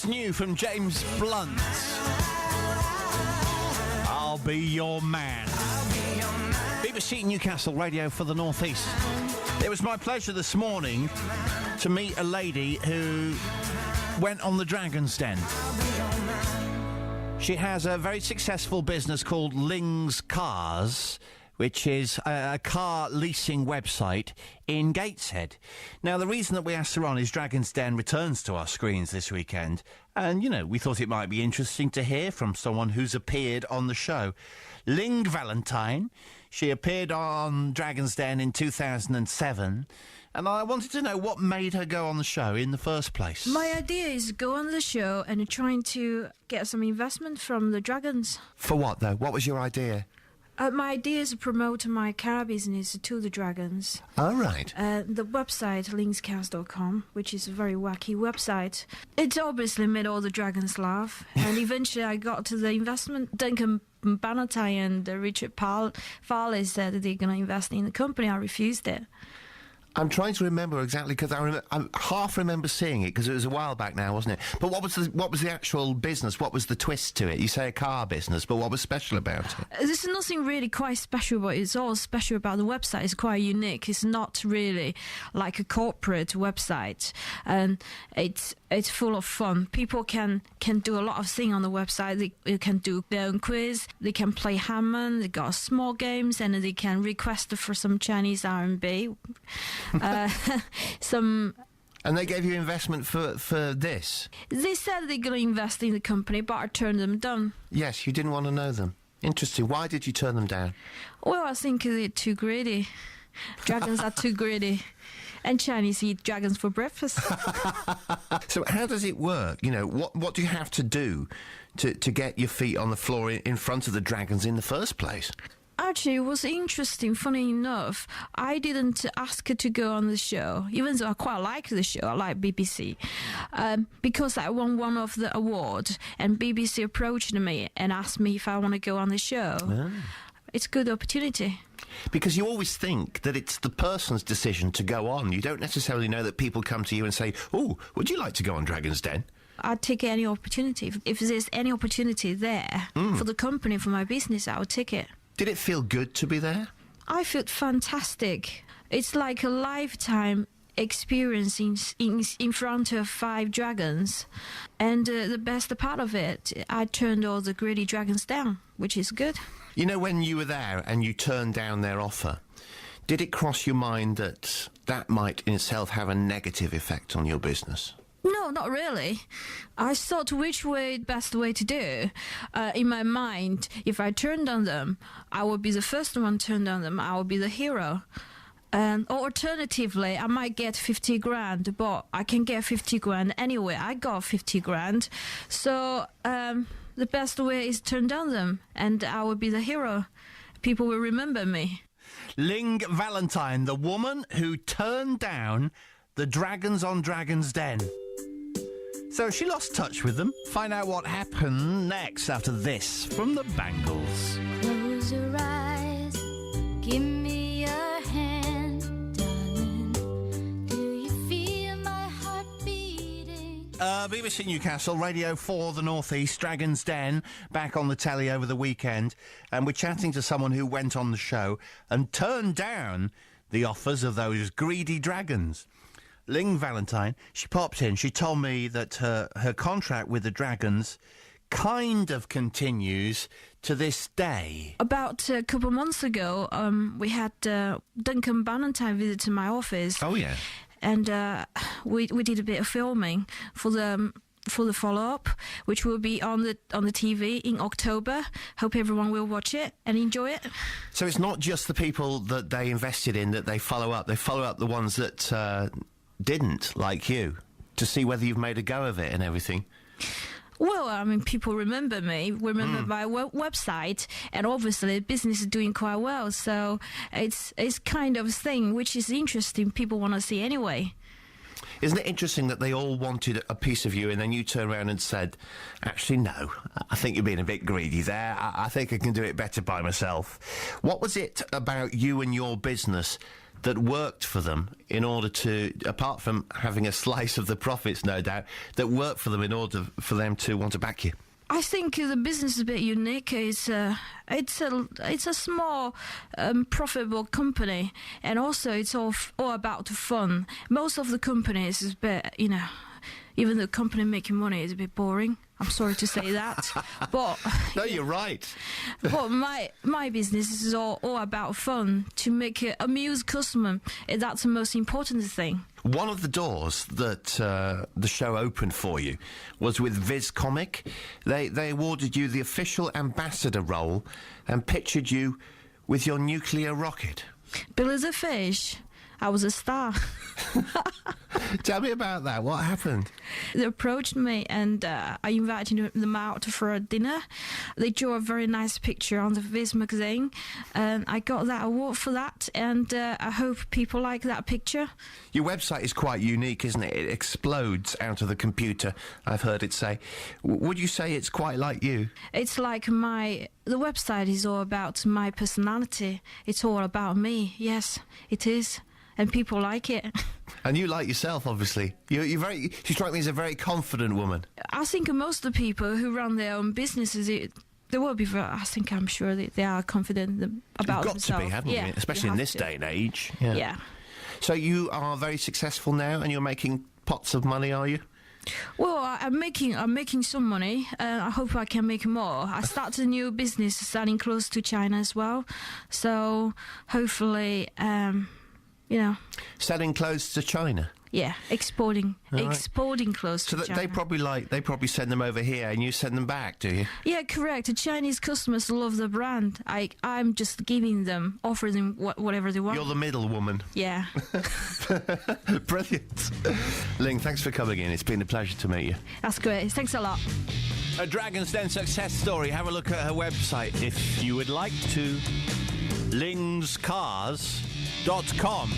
That's new from James Blunt. I'll be your man. BBC Newcastle Radio for the North East. It was my pleasure this morning to meet a lady who went on the Dragon's Den. She has a very successful business called LINGsCARS, which is a car leasing website in Gateshead. Now, the reason that we asked her on is Dragon's Den returns to our screens this weekend. And, you know, we thought it might be interesting to hear from someone who's appeared on the show. Ling Valentine, she appeared on Dragon's Den in 2007. And I wanted to know what made her go on the show in the first place. My idea is go on the show and trying to get some investment from the Dragons. For what, though? What was your idea? My idea is to promote my car business to the Dragons. Oh, right. The website, LINGsCARS.com, which is a very wacky website. It obviously made all the Dragons laugh. And eventually I got to the investment. Duncan Bannatyne and Richard Farley said that they're going to invest in the company. I refused it. I'm trying to remember exactly, because I half remember seeing it, because it was a while back now, wasn't it? But what was the actual business? What was the twist to it? You say a car business, but what was special about it? There's nothing really quite special, but it's all special about the website. It's quite unique. It's not really like a corporate website, and it's full of fun. People can do a lot of things on the website. They can do their own quiz. They can play Hammond. They got small games, and they can request for some Chinese R&B. And they gave you investment for this? They said they're going to invest in the company, but I turned them down. Yes, you didn't want to know them. Interesting. Why did you turn them down? Well, I think they're too greedy. Dragons are too greedy. And Chinese eat dragons for breakfast. So how does it work? You know, what do you have to do to get your feet on the floor in front of the Dragons in the first place? Actually, it was interesting. Funny enough, I didn't ask her to go on the show, even though I quite like the show. I like BBC. Because I won one of the awards, and BBC approached me and asked me if I want to go on the show. Ah. It's a good opportunity. Because you always think that it's the person's decision to go on. You don't necessarily know that people come to you and say, "Oh, would you like to go on Dragon's Den?" I'd take any opportunity. If there's any opportunity there for the company, for my business, I would take it. Did it feel good to be there? I felt fantastic. It's like a lifetime experience in front of 5 dragons. And the best part of it, I turned all the greedy dragons down, which is good. You know, when you were there and you turned down their offer, did it cross your mind that that might in itself have a negative effect on your business? No, not really. I thought which way best way to do. In my mind, if I turned on them, I would be the first one turned on them. I would be the hero. Or alternatively, I might get 50 grand, but I can get 50 grand anyway. I got 50 grand. So the best way is turn down them, and I will be the hero. People will remember me. Ling Valentine, the woman who turned down the Dragons on Dragon's Den. So she lost touch with them. Find out what happened next after this from the Bangles. Close your eyes, give me your hand, darling. Do you feel my heart beating? BBC Newcastle, Radio 4, the North East, Dragon's Den, back on the telly over the weekend. And we're chatting to someone who went on the show and turned down the offers of those greedy dragons. Ling Valentine, she popped in. She told me that her contract with the Dragons kind of continues to this day. About a couple of months ago, we had Duncan Bannatyne visit to my office. Oh, yeah. And we did a bit of filming for the follow-up, which will be on the TV in October. Hope everyone will watch it and enjoy it. So it's not just the people that they invested in that they follow up. They follow up the ones that didn't, like you, to see whether you've made a go of it and everything. Well, I mean, people remember me, remember my website, and obviously business is doing quite well. So it's kind of a thing which is interesting. People want to see anyway. Isn't it interesting that they all wanted a piece of you and then you turned around and said, actually, no, I think you're being a bit greedy there. I think I can do it better by myself. What was it about you and your business that worked for them in order to, apart from having a slice of the profits, no doubt, that worked for them in order for them to want to back you? I think the business is a bit unique. It's a small, profitable company, and also it's all about the fun. Most of the companies is a bit, even the company making money is a bit boring. I'm sorry to say that, but No, you're right. but my business is all about fun, to make it amuse customer. And that's the most important thing. One of the doors that the show opened for you was with Viz Comic. They awarded you the official ambassador role and pictured you with your nuclear rocket. Billy the Fish, I was a star. Tell me about that. What happened? They approached me and I invited them out for a dinner. They drew a very nice picture on the Viz magazine, and I got that award for that, and I hope people like that picture. Your website is quite unique, isn't it? It explodes out of the computer, I've heard it say. Would you say it's quite like you? It's like the website is all about my personality. It's all about me. Yes, it is. And people like it. And you like yourself, obviously. You strike me as a very confident woman. I think most of the people who run their own businesses, they will be. I'm sure they are confident about themselves. You've got to be, haven't you? Especially in this day and age. Yeah. So you are very successful now, and you're making pots of money, are you? Well, I'm making some money. I hope I can make more. I started a new business selling clothes to China as well. So hopefully, Selling clothes to China. Yeah, exporting clothes to China. They probably send them over here, and you send them back, do you? Yeah, correct. The Chinese customers love the brand. I'm just offering them whatever they want. You're the middle woman. Yeah. Brilliant. Ling, thanks for coming in. It's been a pleasure to meet you. That's great. Thanks a lot. A Dragon's Den success story. Have a look at her website if you would like to. LINGsCARS.com.